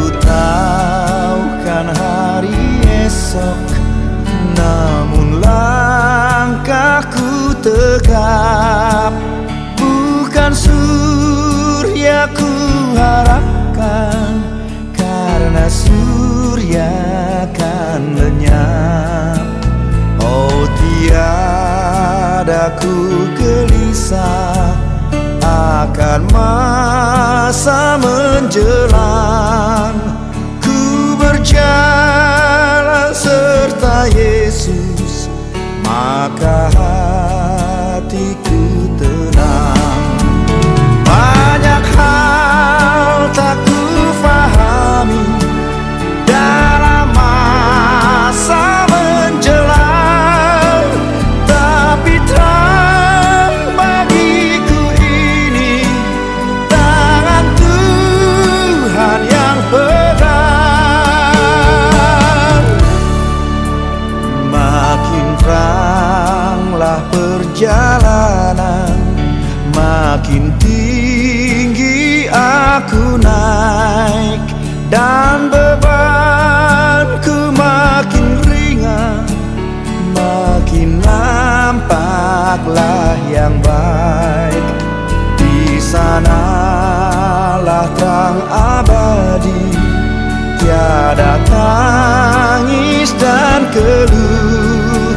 Ku tahu kan hari esok, namun langkahku tegap. Bukan surya ku harapkan, karena surya kan lenyap. Oh, tiada ku gelisah akan masa menjelang. Ku berjalan serta Yesus, maka hatiku tenang. Banyak hal tak ku fahami dalam masa menjelang, tapi terang bagiku ini tangan Tuhan yang pegang. Makin teranglah perjalanan, makin tinggi aku naik, dan bebanku makin ringan. Makin nampaklah yang baik. Di sanalah terang abadi, tiada tangis dan keluh.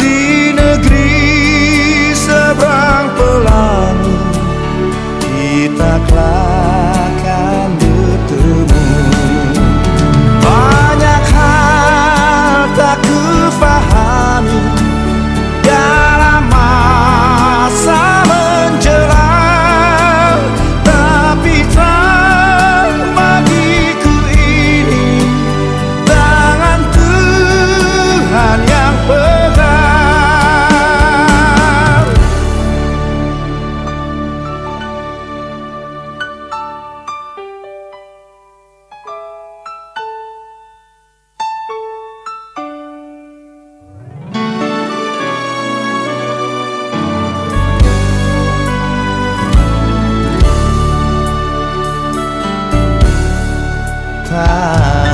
Di negeri seberang pelangi, kita kelak akan bertemu. Banyak hal tak ku fahami dalam masa menjelang, tapi terang bagiku ini tangan Tuhan yang pegang.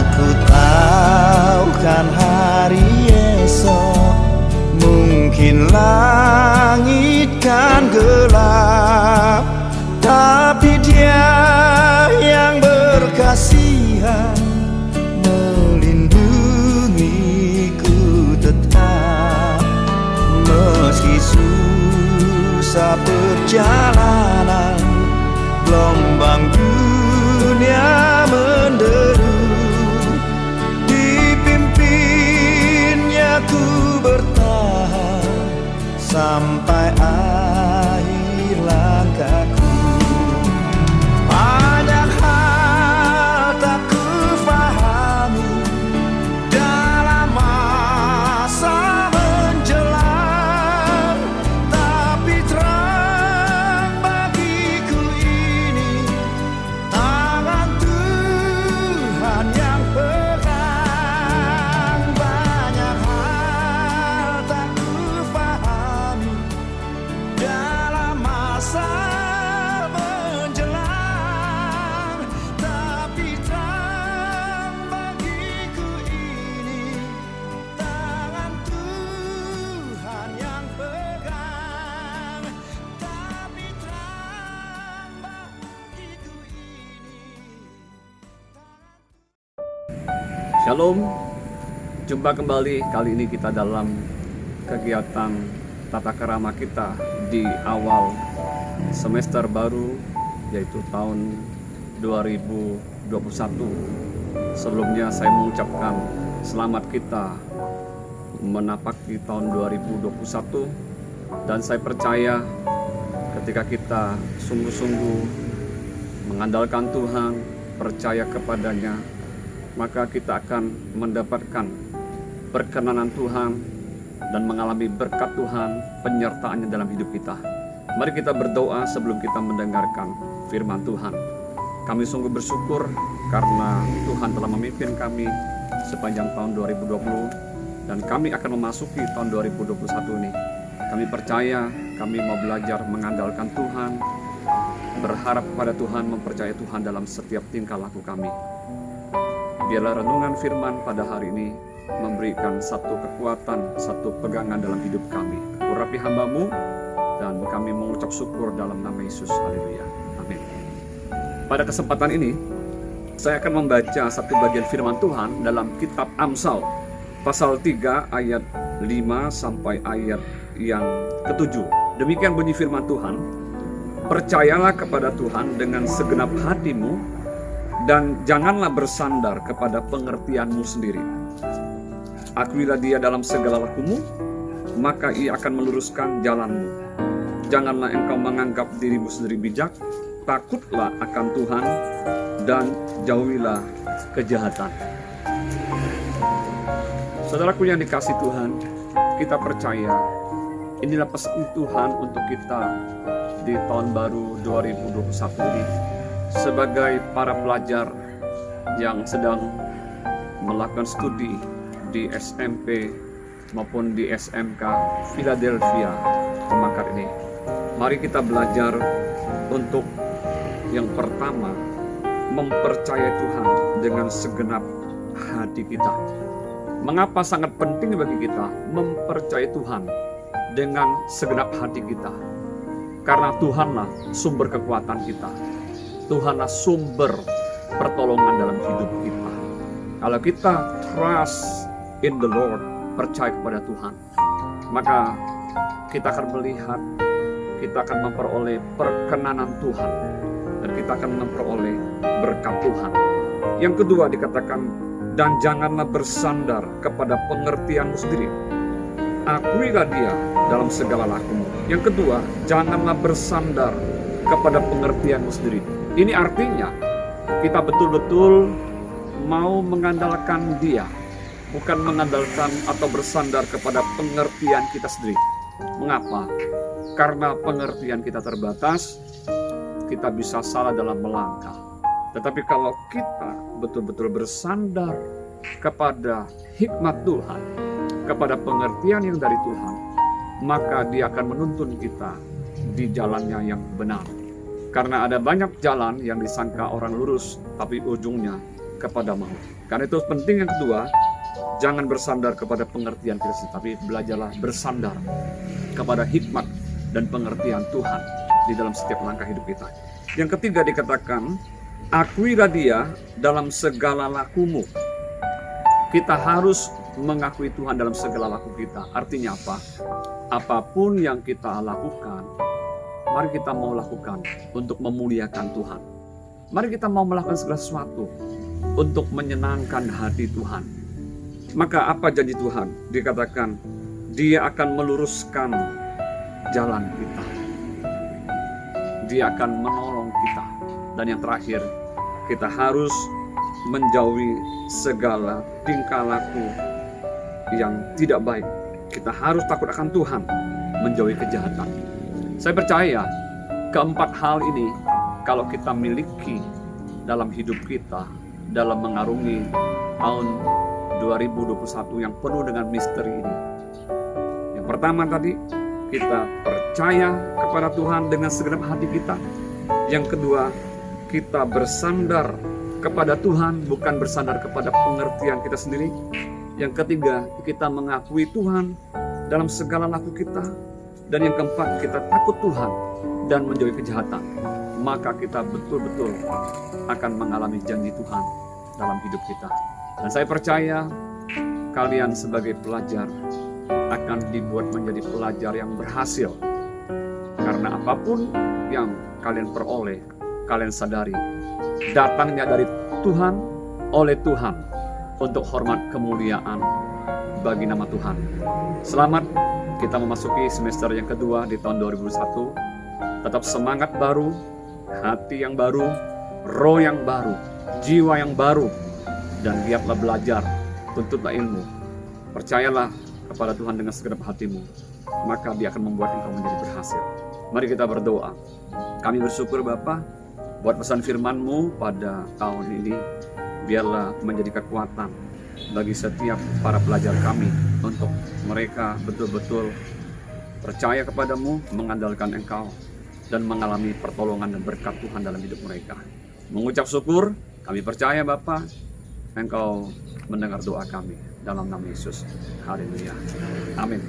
Aku tahu kan hari esok, mungkin langit kan gelap, tapi Dia yang berkasihan melindungiku tetap. Meski susah perjalanan, gelombang dunia menderu, dipimpinnya ku bertahan sampai akhir langkahku. Banyak hal tak ku fahami dalam masa menjelang, tapi terang bagiku ini tangan Tuhan yang pegang. Banyak hal tak ku fahami dalam masa menjelang, tapi terang bagiku ini tangan Tuhan yang pegang. Tapi terang bagiku ini Shalom, jumpa kembali. Kali ini kita dalam kegiatan tata kerama kita di awal semester baru, yaitu tahun 2021. Sebelumnya saya mengucapkan selamat kita menapaki tahun 2021, dan saya percaya ketika kita sungguh-sungguh mengandalkan Tuhan, percaya kepadanya, maka kita akan mendapatkan perkenanan Tuhan dan mengalami berkat Tuhan, penyertaannya dalam hidup kita. Mari kita berdoa sebelum kita mendengarkan firman Tuhan. Kami sungguh bersyukur karena Tuhan telah memimpin kami sepanjang tahun 2020, dan kami akan memasuki tahun 2021 ini. Kami percaya, kami mau belajar mengandalkan Tuhan, berharap pada Tuhan, mempercayai Tuhan dalam setiap tingkah laku kami. biarlah renungan firman pada hari ini memberikan satu kekuatan, satu pegangan dalam hidup kami. Urapi hamba-Mu, dan kami mengucap syukur dalam nama Yesus. Haleluya. Amin. Pada kesempatan ini, saya akan membaca satu bagian firman Tuhan dalam kitab Amsal, pasal 3 ayat 5 sampai ayat yang ke-7. Demikian bunyi firman Tuhan, percayalah kepada Tuhan dengan segenap hatimu, dan janganlah bersandar kepada pengertianmu sendiri. Akuilah Dia dalam segala lakumu, maka Ia akan meluruskan jalanmu. Janganlah engkau menganggap dirimu sendiri bijak, takutlah akan Tuhan, dan jauhilah kejahatan. Saudaraku yang dikasihi Tuhan, kita percaya inilah pesan Tuhan untuk kita di tahun baru 2021 ini. Sebagai para pelajar yang sedang melakukan studi di SMP maupun di SMK Philadelphia Tembakar ini, mari kita belajar untuk yang pertama, mempercayai Tuhan dengan segenap hati kita. Mengapa sangat penting bagi kita mempercayai Tuhan dengan segenap hati kita? Karena Tuhanlah sumber kekuatan kita. Tuhanlah sumber pertolongan dalam hidup kita. Kalau kita trust in the Lord, percaya kepada Tuhan, maka kita akan melihat, kita akan memperoleh perkenanan Tuhan, dan kita akan memperoleh berkat Tuhan. Yang kedua dikatakan, dan janganlah bersandar kepada pengertianmu sendiri. Akuilah Dia dalam segala lakumu. Yang kedua, janganlah bersandar kepada pengertianmu sendiri. Ini artinya kita betul-betul mau mengandalkan Dia, bukan mengandalkan atau bersandar kepada pengertian kita sendiri. Mengapa? Karena pengertian kita terbatas, kita bisa salah dalam melangkah. Tetapi kalau kita betul-betul bersandar kepada hikmat Tuhan, kepada pengertian yang dari Tuhan, maka Dia akan menuntun kita di jalannya yang benar. Karena ada banyak jalan yang disangka orang lurus, tapi ujungnya kepada maut. Karena itu penting yang kedua, jangan bersandar kepada pengertian kita sendiri, tapi belajarlah bersandar kepada hikmat dan pengertian Tuhan di dalam setiap langkah hidup kita. Yang ketiga dikatakan, akuilah Dia dalam segala lakumu. Kita harus mengakui Tuhan dalam segala laku kita. Artinya apa? Apapun yang kita lakukan, mari kita mau lakukan untuk memuliakan Tuhan. Mari kita mau melakukan segala sesuatu untuk menyenangkan hati Tuhan. Maka apa janji Tuhan? Dikatakan, Dia akan meluruskan jalan kita. Dia akan menolong kita. Dan yang terakhir, kita harus menjauhi segala tingkah laku yang tidak baik. Kita harus takut akan Tuhan, menjauhi kejahatan. Saya percaya keempat hal ini kalau kita miliki dalam hidup kita, dalam mengarungi tahun 2021 yang penuh dengan misteri ini. Yang pertama tadi, kita percaya kepada Tuhan dengan segenap hati kita. Yang kedua, kita bersandar kepada Tuhan, bukan bersandar kepada pengertian kita sendiri. Yang ketiga, kita mengakui Tuhan dalam segala laku kita. Dan yang keempat, kita takut Tuhan dan menjauhi kejahatan. Maka kita betul-betul akan mengalami janji Tuhan dalam hidup kita. Dan saya percaya kalian sebagai pelajar akan dibuat menjadi pelajar yang berhasil. Karena apapun yang kalian peroleh, kalian sadari datangnya dari Tuhan, oleh Tuhan, untuk hormat kemuliaan bagi nama Tuhan. Selamat, kita memasuki semester yang kedua di tahun 2021. Tetap semangat baru, hati yang baru, roh yang baru, jiwa yang baru, dan giatlah belajar, tuntutlah ilmu. Percayalah kepada Tuhan dengan segenap hatimu, maka Dia akan membuat engkau menjadi berhasil. Mari kita berdoa. Kami bersyukur Bapa buat pesan firman-Mu pada tahun ini. Biarlah menjadi kekuatan bagi setiap para pelajar kami, untuk mereka betul-betul percaya kepadamu, mengandalkan Engkau, dan mengalami pertolongan dan berkat Tuhan dalam hidup mereka. Mengucap syukur, kami percaya Bapa, Engkau mendengar doa kami dalam nama Yesus. Haleluya. Amin.